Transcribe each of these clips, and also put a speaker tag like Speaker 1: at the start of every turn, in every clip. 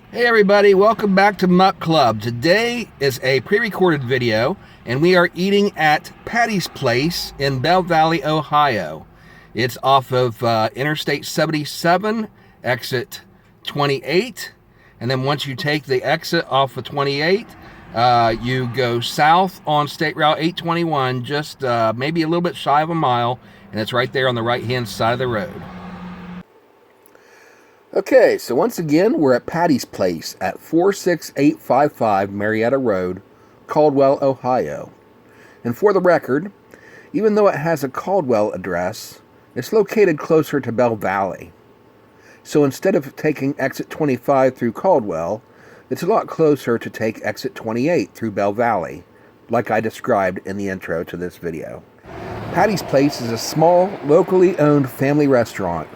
Speaker 1: Hey everybody, welcome back to Muck Club. Today is a pre-recorded video and we are eating at Patty's Place in Belle Valley, Ohio. It's off of Interstate 77, exit 28, and then once you take the exit off of 28, you go south on State Route 821, just maybe a little bit shy of a mile, and it's right there on the right-hand side of the road. Okay, so once again, we're at Patty's Place at 46855 Marietta Road, Caldwell, Ohio. And for the record, even though it has a Caldwell address, it's located closer to Belle Valley. So instead of taking exit 25 through Caldwell, it's a lot closer to take exit 28 through Belle Valley, like I described in the intro to this video. Patty's Place is a small, locally owned family restaurant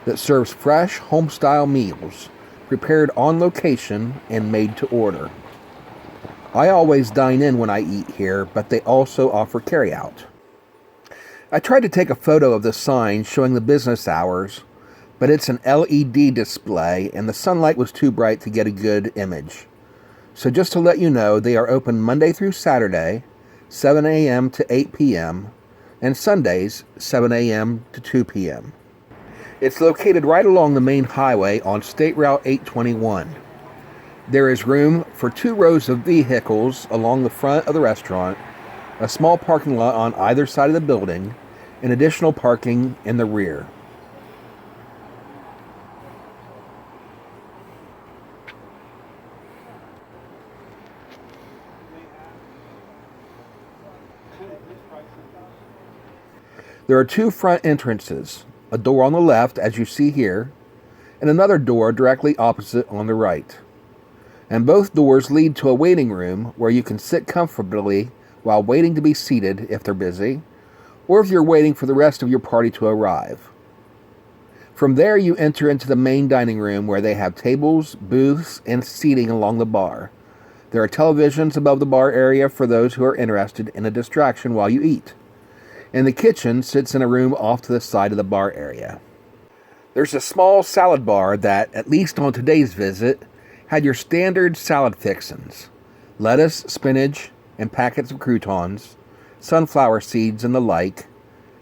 Speaker 1: that serves fresh, home-style meals, prepared on location and made to order. I always dine in when I eat here, but they also offer carry-out. I tried to take a photo of the sign showing the business hours, but it's an LED display and the sunlight was too bright to get a good image. So just to let you know, they are open Monday through Saturday, 7 a.m. to 8 p.m., and Sundays, 7 a.m. to 2 p.m. It's located right along the main highway on State Route 821. There is room for 2 rows of vehicles along the front of the restaurant, a small parking lot on either side of the building, and additional parking in the rear. There are 2 front entrances, a door on the left, as you see here, and another door directly opposite on the right. And both doors lead to a waiting room where you can sit comfortably while waiting to be seated if they're busy, or if you're waiting for the rest of your party to arrive. From there, you enter into the main dining room where they have tables, booths, and seating along the bar. There are televisions above the bar area for those who are interested in a distraction while you eat. And the kitchen sits in a room off to the side of the bar area. There's a small salad bar that, at least on today's visit, had your standard salad fixins: lettuce, spinach, and packets of croutons, sunflower seeds and the like,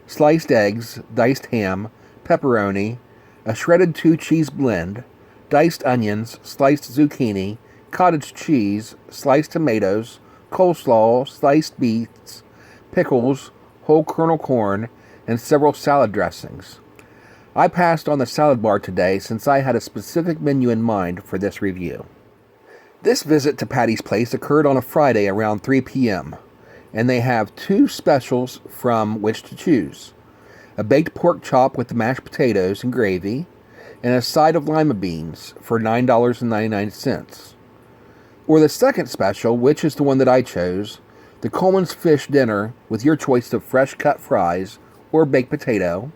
Speaker 1: sliced eggs, diced ham, pepperoni, a shredded 2-cheese blend, diced onions, sliced zucchini, cottage cheese, sliced tomatoes, coleslaw, sliced beets, pickles, whole kernel corn, and several salad dressings. I passed on the salad bar today since I had a specific menu in mind for this review. This visit to Patty's Place occurred on a Friday around 3 p.m., and they have 2 specials from which to choose: a baked pork chop with the mashed potatoes and gravy, and a side of lima beans for $9.99. Or the second special, which is the one that I chose, the Coleman's fish dinner with your choice of fresh cut fries or baked potato,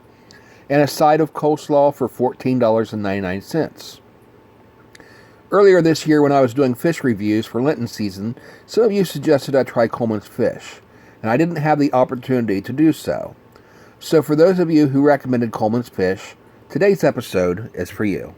Speaker 1: and a side of coleslaw for $14.99. Earlier this year when I was doing fish reviews for Lenten season, some of you suggested I try Coleman's fish, and I didn't have the opportunity to do so. So for those of you who recommended Coleman's fish, today's episode is for you.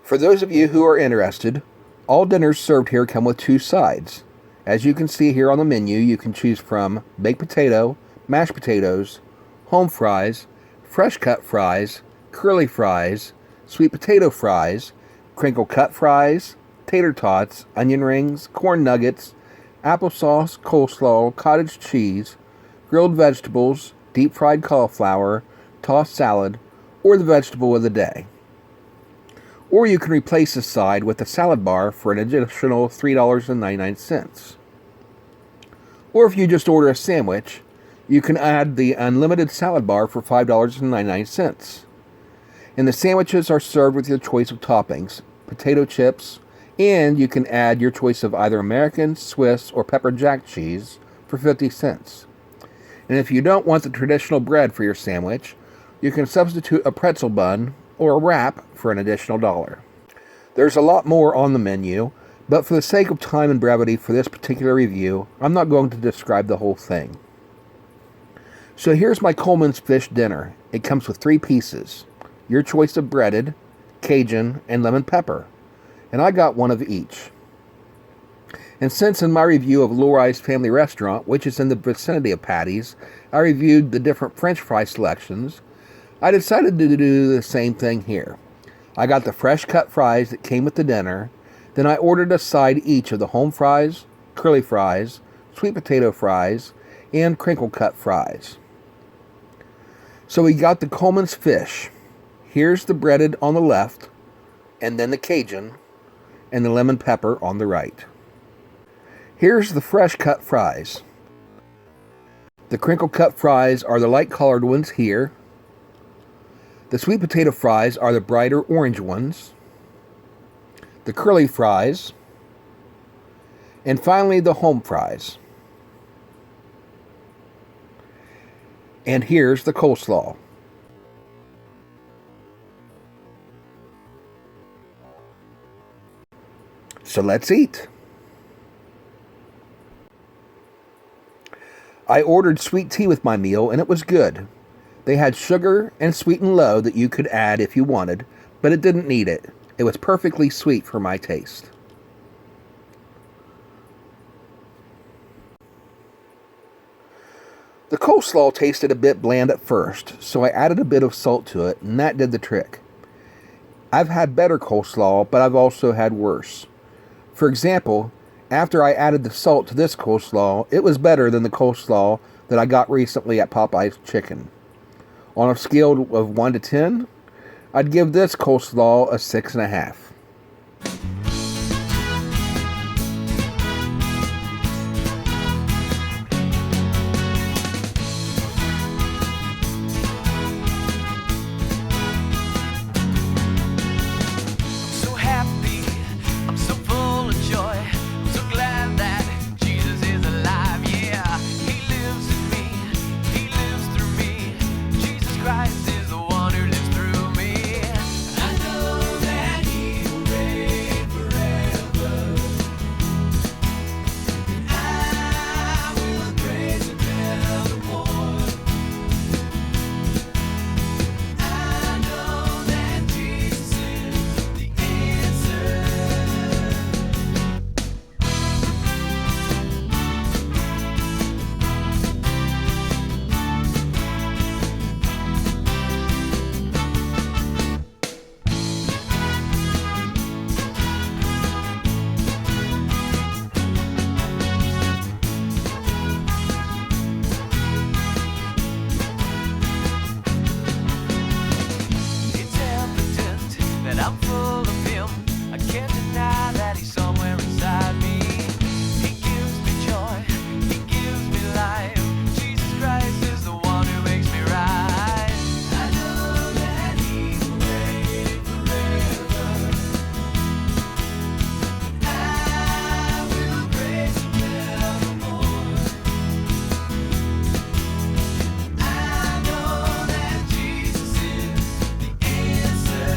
Speaker 1: For those of you who are interested, all dinners served here come with 2 sides. As you can see here on the menu, you can choose from baked potato, mashed potatoes, home fries, fresh cut fries, curly fries, sweet potato fries, crinkle cut fries, tater tots, onion rings, corn nuggets, applesauce, coleslaw, cottage cheese, grilled vegetables, deep fried cauliflower, tossed salad, or the vegetable of the day. Or you can replace the side with a salad bar for an additional $3.99. Or if you just order a sandwich, you can add the unlimited salad bar for $5.99. And the sandwiches are served with your choice of toppings, potato chips, and you can add your choice of either American, Swiss, or pepper jack cheese for 50 cents. And if you don't want the traditional bread for your sandwich, you can substitute a pretzel bun or a wrap for an additional $1. There's a lot more on the menu, but for the sake of time and brevity for this particular review, I'm not going to describe the whole thing. So here's my Coleman's fish dinner. It comes with 3 pieces: your choice of breaded, Cajun, and lemon pepper. and I got one of each. And since in my review of Lori's Family Restaurant, which is in the vicinity of Patty's, I reviewed the different French fry selections, I decided to do the same thing here. I got the fresh cut fries that came with the dinner, then I ordered a side each of the home fries, curly fries, sweet potato fries, and crinkle cut fries. So we got the Coleman's fish. Here's the breaded on the left, and then the Cajun, and the lemon pepper on the right. Here's the fresh cut fries. The crinkle cut fries are the light colored ones here. The sweet potato fries are the brighter orange ones. The curly fries. And finally the home fries. And here's the coleslaw. So let's eat. I ordered sweet tea with my meal, and it was good. They had sugar and sweet and low that you could add if you wanted, but it didn't need it. It was perfectly sweet for my taste. The coleslaw tasted a bit bland at first, so I added a bit of salt to it, and that did the trick. I've had better coleslaw, but I've also had worse. For example, after I added the salt to this coleslaw, it was better than the coleslaw that I got recently at Popeye's Chicken. On a scale of 1 to 10, I'd give this coleslaw a 6.5.
Speaker 2: I'm full of him. I can't deny that he's somewhere inside me. He gives me joy, he gives me life. Jesus Christ is the one who makes me right. I know that he will reign forever. I will praise him evermore. I know that Jesus is the answer.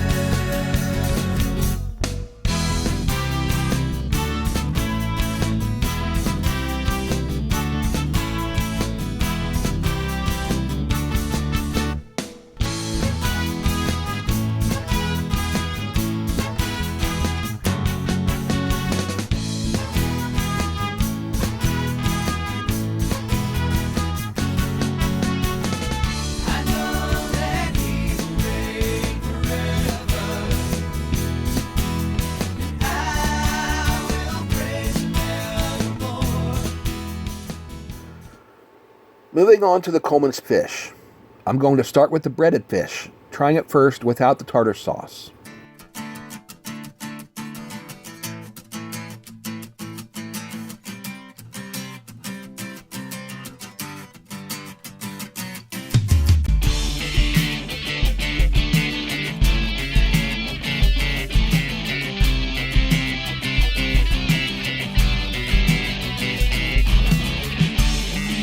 Speaker 2: I know that he will reign forever. I will praise him evermore.
Speaker 1: Moving on to the Coleman's fish. I'm going to start with the breaded fish, trying it first without the tartar sauce.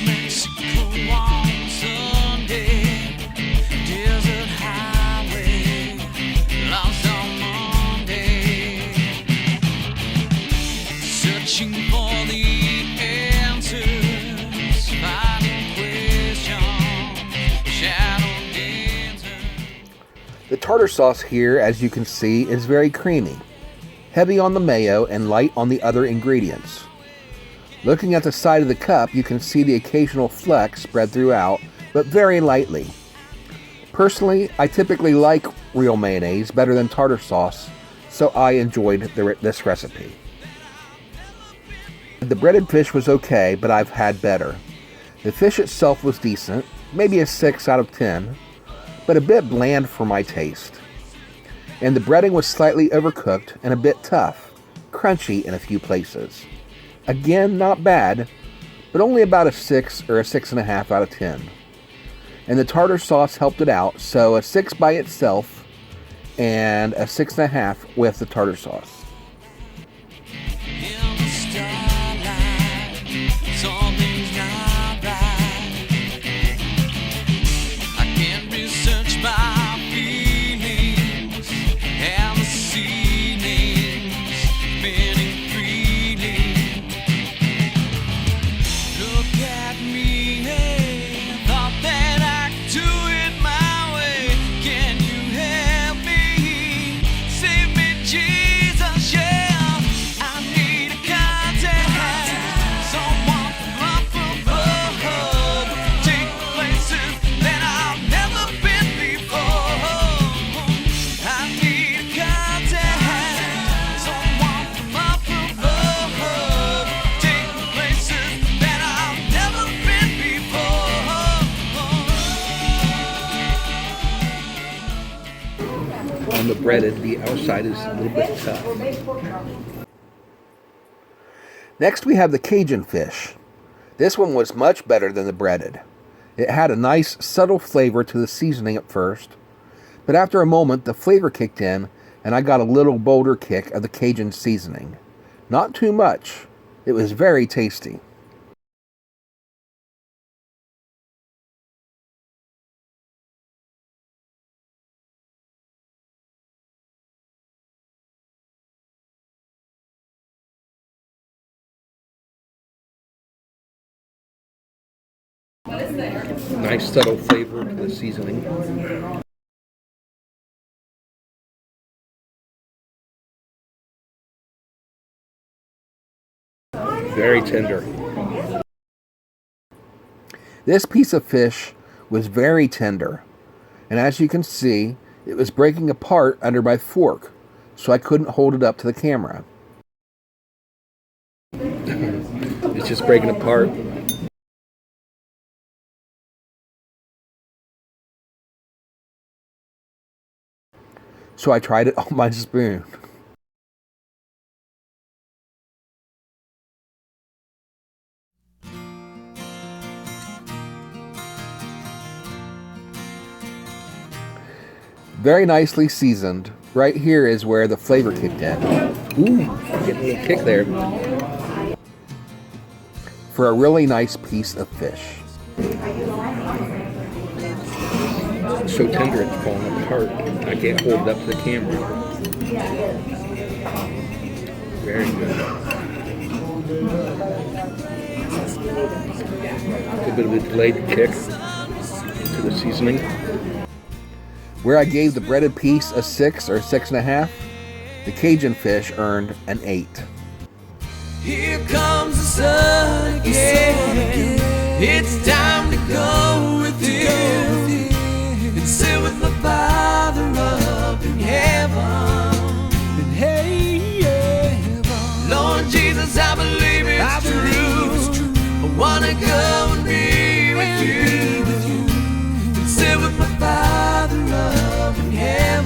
Speaker 2: Mexico on Sunday, desert highway, lost on Monday, searching for the answers, finding questions, shadow dancing.
Speaker 1: The tartar sauce here, as you can see, is very creamy. heavy on the mayo and light on the other ingredients. Looking at the side of the cup, you can see the occasional fleck spread throughout, but very lightly. Personally, I typically like real mayonnaise better than tartar sauce, so I enjoyed this recipe. The breaded fish was okay, but I've had better. The fish itself was decent, maybe a 6 out of 10, but a bit bland for my taste. And the breading was slightly overcooked and a bit tough, crunchy in a few places. Again, not bad, but only about a 6 or a 6.5 out of 10. And the tartar sauce helped it out, so a 6 by itself and a 6.5 with the tartar sauce. On the breaded, the outside is a little bit tough. Next we have the Cajun fish. This one was much better than the breaded. It had a nice subtle flavor to the seasoning at first, but after a moment the flavor kicked in and I got a little bolder kick of the Cajun seasoning. Not too much. It was very tasty. Nice subtle flavor to the seasoning. Very tender. This piece of fish was very tender, and as you can see, it was breaking apart under my fork, so I couldn't hold it up to the camera. It's just breaking apart. So I tried it on my spoon. Very nicely seasoned. Right here is where the flavor kicked in. Ooh, getting a little kick there. For a really nice piece of fish. It's so tender it's falling apart. I can't hold it up to the camera. Very good. A bit of a delayed kick to the seasoning. Where I gave the breaded piece a 6 or 6.5, the Cajun fish earned an 8.
Speaker 2: Here comes the sun again. It's time to go with him and sit with my Father up in heaven. Lord Jesus, I believe it's true. I wanna go and be with you and sit with my Father up in heaven.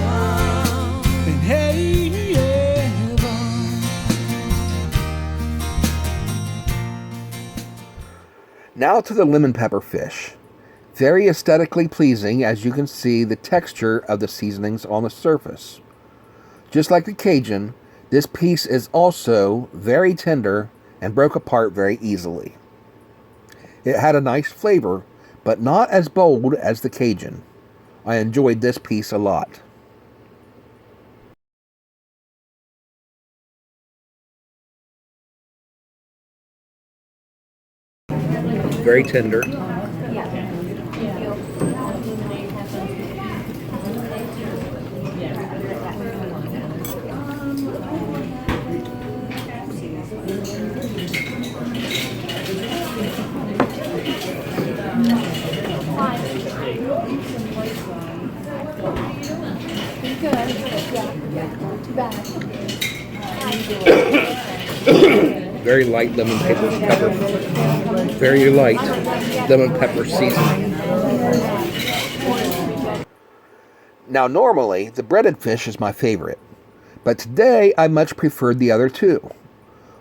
Speaker 1: Now to the lemon pepper fish. Very aesthetically pleasing, as you can see the texture of the seasonings on the surface. Just like the Cajun, this piece is also very tender and broke apart very easily. It had a nice flavor, but not as bold as the Cajun. I enjoyed this piece a lot. Very tender. Very light lemon pepper. Very light lemon pepper seasoning. Now, normally, the breaded fish is my favorite, but today I much preferred the other two.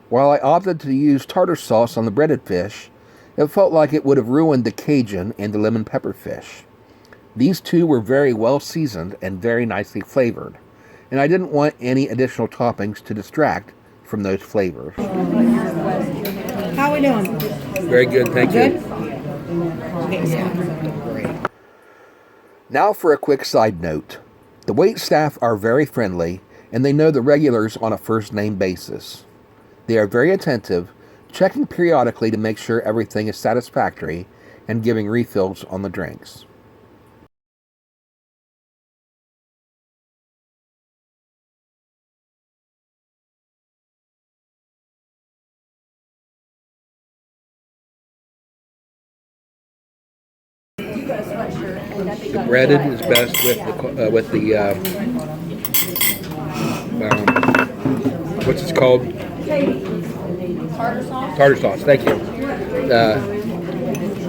Speaker 1: While I opted to use tartar sauce on the breaded fish, it felt like it would have ruined the Cajun and the lemon pepper fish. These two were very well seasoned and very nicely flavored, and I didn't want any additional toppings to distract from those flavors.
Speaker 3: How we doing?
Speaker 1: Very good, thank you. Now for a quick side note. The wait staff are very friendly, and they know the regulars on a first-name basis. They are very attentive, checking periodically to make sure everything is satisfactory, and giving refills on the drinks. The breaded is best with the what's it called? Tartar sauce. Thank you.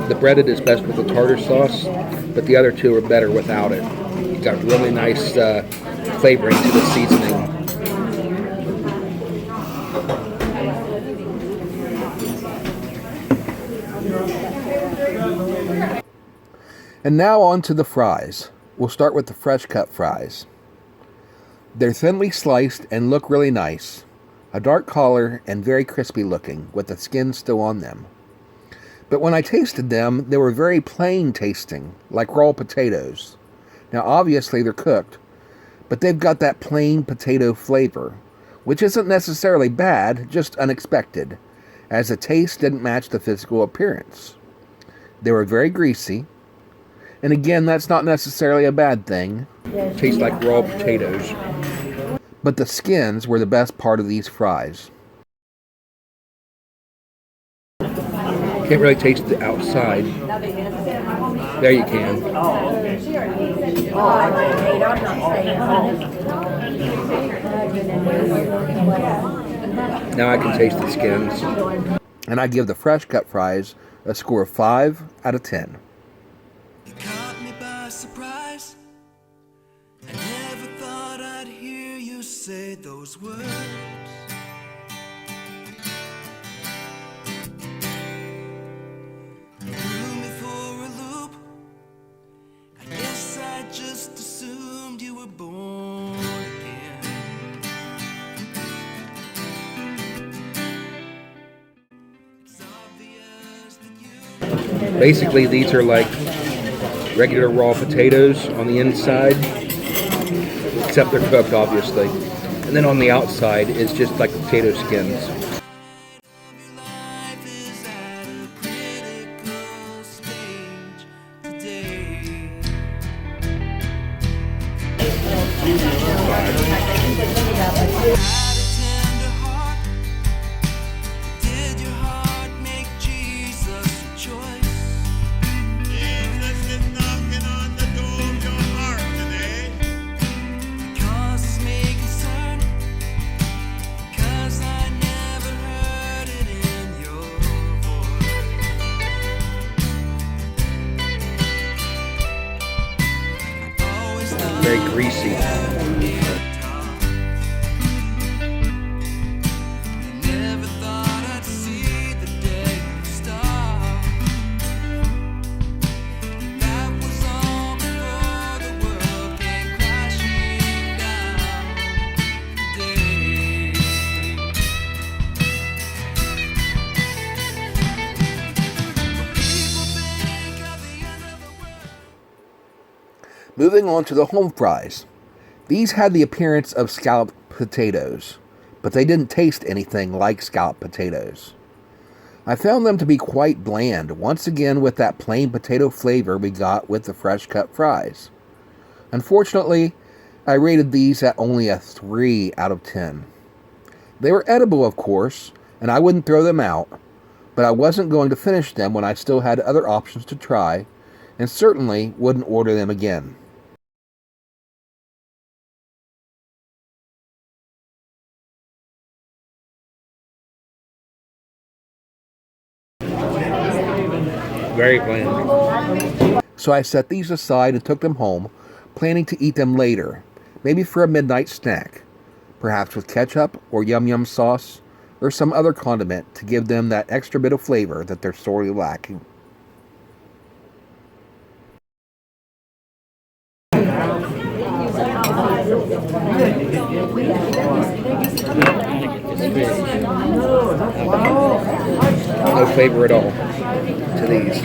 Speaker 1: The breaded is best with the tartar sauce, but the other two are better without it. It's got really nice flavoring to the seasoning. And now on to the fries. We'll start with the fresh cut fries. They're thinly sliced and look really nice. A dark color and very crispy looking, with the skin still on them. But when I tasted them, they were very plain tasting, like raw potatoes. Now obviously they're cooked, but they've got that plain potato flavor, which isn't necessarily bad, just unexpected, as the taste didn't match the physical appearance. They were very greasy, and again, that's not necessarily a bad thing. Tastes like raw potatoes. But the skins were the best part of these fries. Can't really taste the outside. There you can. Now I can taste the skins. And I give the fresh cut fries a score of 5 out of 10.
Speaker 2: You caught me by surprise. I never thought I'd hear you say those words. You threw me for a loop. I guess I just assumed you were born again. It's obvious that you
Speaker 1: Basically, these are like regular raw potatoes on the inside, except they're cooked, obviously. And then on the outside is just like potato skins.
Speaker 2: life is at a critical stage today. Had a tender heart. Did your heart make Jesus your choice?
Speaker 4: Jesus is knocking on the door of your heart today.
Speaker 2: Causes me concern, 'cause I never heard it in your voice. I always thought
Speaker 1: Very greasy.
Speaker 2: never thought I'd see the day you start. That was all before the world came crashing down today. People think of the end of the world.
Speaker 1: Moving on to the home fries. These had the appearance of scalloped potatoes, but they didn't taste anything like scalloped potatoes. I found them to be quite bland, once again with that plain potato flavor we got with the fresh cut fries. Unfortunately, I rated these at only a 3 out of 10. They were edible, of course, and I wouldn't throw them out, but I wasn't going to finish them when I still had other options to try, and certainly wouldn't order them again.
Speaker 5: Very bland.
Speaker 1: So I set these aside and took them home, planning to eat them later, maybe for a midnight snack, perhaps with ketchup or yum yum sauce or some other condiment to give them that extra bit of flavor that they're sorely lacking.
Speaker 5: No flavor at all to these.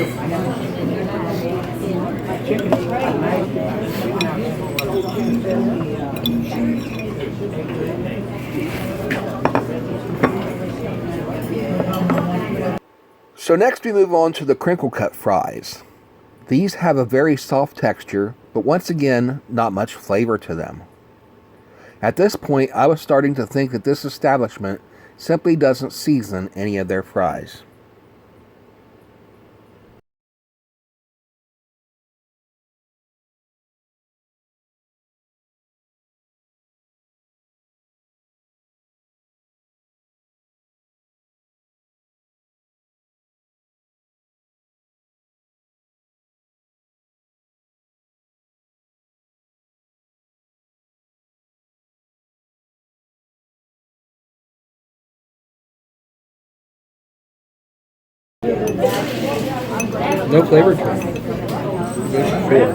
Speaker 1: So next we move on to the crinkle cut fries. These have a very soft texture, but once again, not much flavor to them. At this point, I was starting to think that this establishment simply doesn't season any of their fries.
Speaker 5: No flavor to them. Just pure.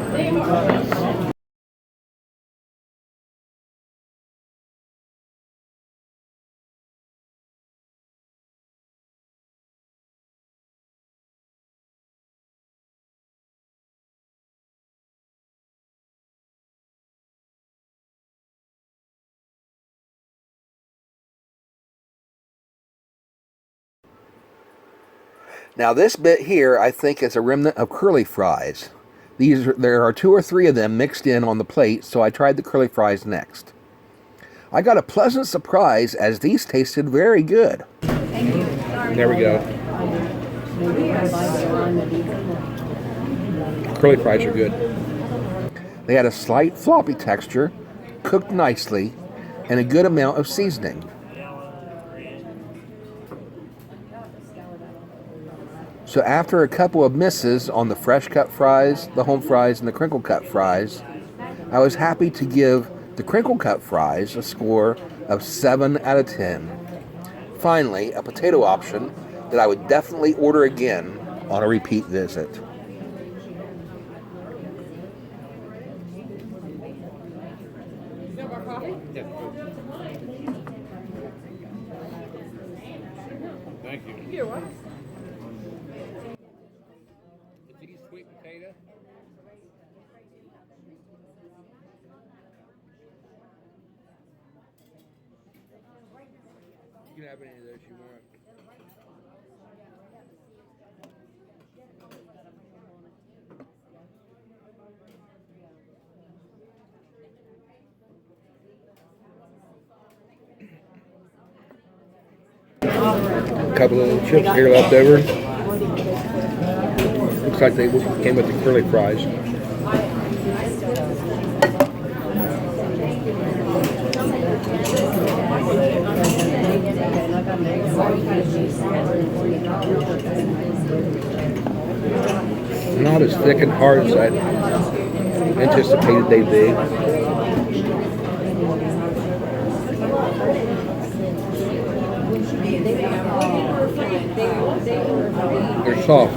Speaker 1: Now this bit here I think is a remnant of curly fries. There are 2 or 3 of them mixed in on the plate, so I tried the curly fries next. I got a pleasant surprise as these tasted very good.
Speaker 5: There we go. Curly fries are good.
Speaker 1: They had a slight floppy texture, cooked nicely, and a good amount of seasoning. So after a couple of misses on the fresh cut fries, the home fries, and the crinkle cut fries, I was happy to give the crinkle cut fries a score of 7 out of 10. Finally, a potato option that I would definitely order again on a repeat visit.
Speaker 5: Thank you. You're welcome. Is these sweet potato? You can have any of those you want. A couple of little chips here left over. Looks like they came with the curly fries. Not as thick and hard as I anticipated they'd be. They're soft.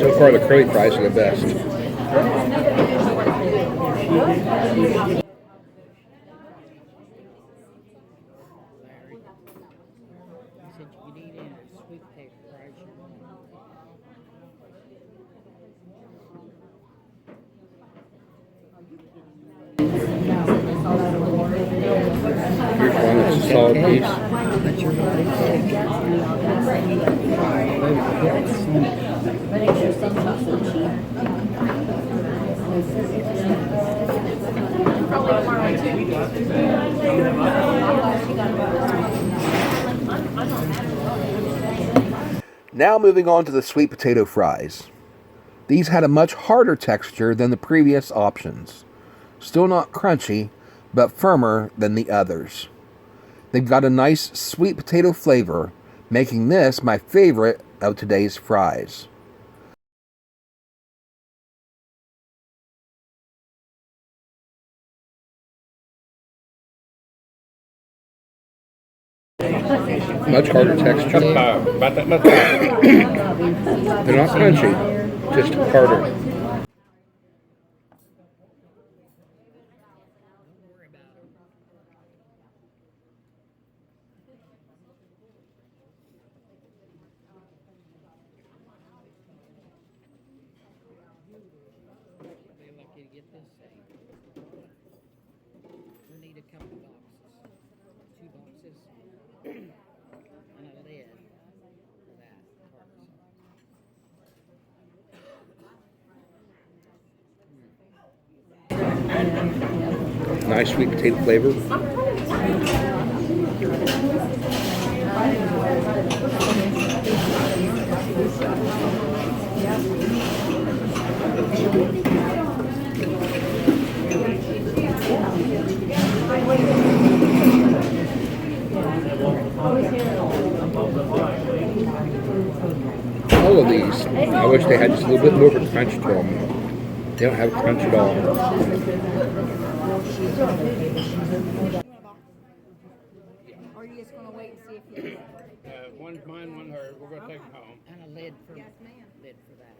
Speaker 5: So far, the curly fries are the best. Here's one that's a solid piece.
Speaker 1: Now moving on to the sweet potato fries. These had a much harder texture than the previous options. Still not crunchy, but firmer than the others. They've got a nice sweet potato flavor, making this my favorite of today's fries.
Speaker 5: Much harder texture. They're not crunchy, just harder.
Speaker 6: We need a couple boxes. 2 boxes and a lid for that tartar sauce.
Speaker 5: Nice sweet potato flavor. All of these, I wish they had just a little bit more of a crunch to them. They don't have a crunch at all.
Speaker 3: Or are you just gonna wait and see if you?
Speaker 7: One's mine, one hers. We're gonna take them home.
Speaker 6: And a lid for
Speaker 3: Yes, ma'am.
Speaker 6: lid for that.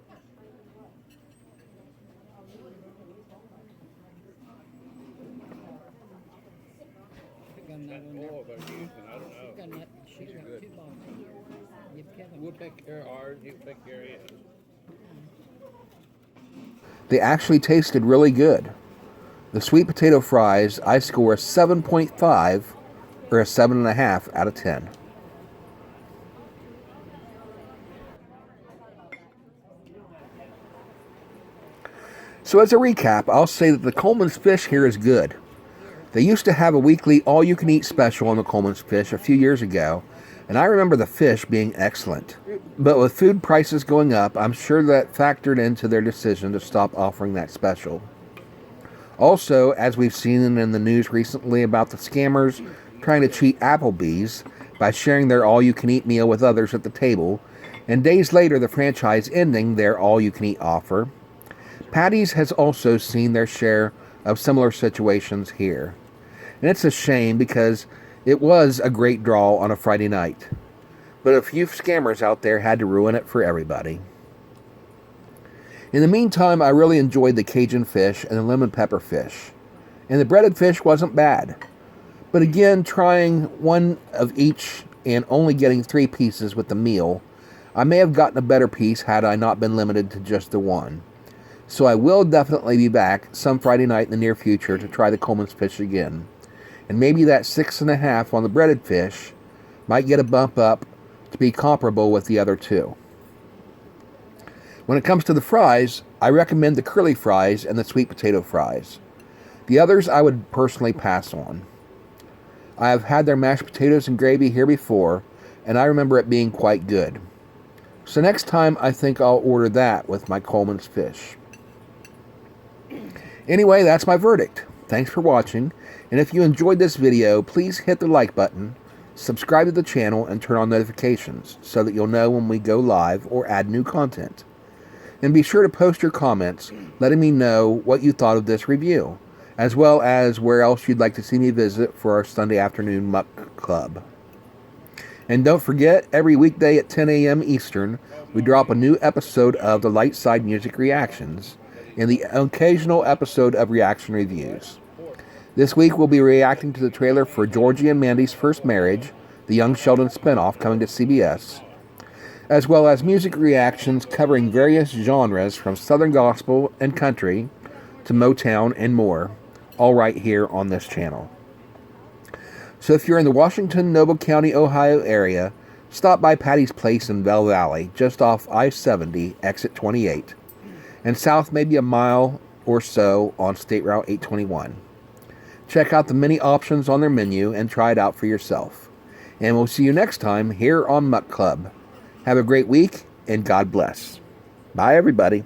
Speaker 6: Got another one there.
Speaker 7: Oh, they're using, I don't know.
Speaker 6: Got another, she's got 2 boxes here. Give Kevin.
Speaker 7: We'll take care of ours. You take care of his.
Speaker 1: They actually tasted really good. The sweet potato fries, I score a 7.5 or a 7.5 out of 10. So as a recap, I'll say that the Coleman's fish here is good. They used to have a weekly all-you-can-eat special on the Coleman's fish a few years ago, and I remember the fish being excellent. But with food prices going up, I'm sure that factored into their decision to stop offering that special. Also, as we've seen in the news recently about the scammers trying to cheat Applebee's by sharing their all-you-can-eat meal with others at the table, and days later the franchise ending their all-you-can-eat offer, Patty's has also seen their share of similar situations here. And it's a shame because it was a great draw on a Friday night. But a few scammers out there had to ruin it for everybody. In the meantime, I really enjoyed the Cajun fish and the lemon pepper fish. And the breaded fish wasn't bad. But again, trying one of each and only getting 3 pieces with the meal, I may have gotten a better piece had I not been limited to just the one. So I will definitely be back some Friday night in the near future to try the Coleman's fish again. And maybe that 6.5 on the breaded fish might get a bump up to be comparable with the other 2. When it comes to the fries, I recommend the curly fries and the sweet potato fries. The others I would personally pass on. I have had their mashed potatoes and gravy here before, and I remember it being quite good. So next time I think I'll order that with my Coleman's fish. Anyway, that's my verdict. Thanks for watching, and if you enjoyed this video, please hit the like button, subscribe to the channel, and turn on notifications so that you'll know when we go live or add new content. And be sure to post your comments, letting me know what you thought of this review, as well as where else you'd like to see me visit for our Sunday afternoon Muck Club. And don't forget, every weekday at 10 a.m. Eastern, we drop a new episode of the Light Side Music Reactions, and the occasional episode of Reaction Reviews. This week we'll be reacting to the trailer for Georgie and Mandy's First Marriage, the Young Sheldon spinoff coming to CBS, as well as music reactions covering various genres from Southern Gospel and Country to Motown and more, all right here on this channel. So if you're in the Washington, Noble County, Ohio area, Stop by Patty's Place in Belle Valley, just off I-70, exit 28, and south maybe a mile or so on State Route 821. Check out the many options on their menu and try it out for yourself. And we'll see you next time here on Muck Club. Have a great week, and God bless. Bye, everybody.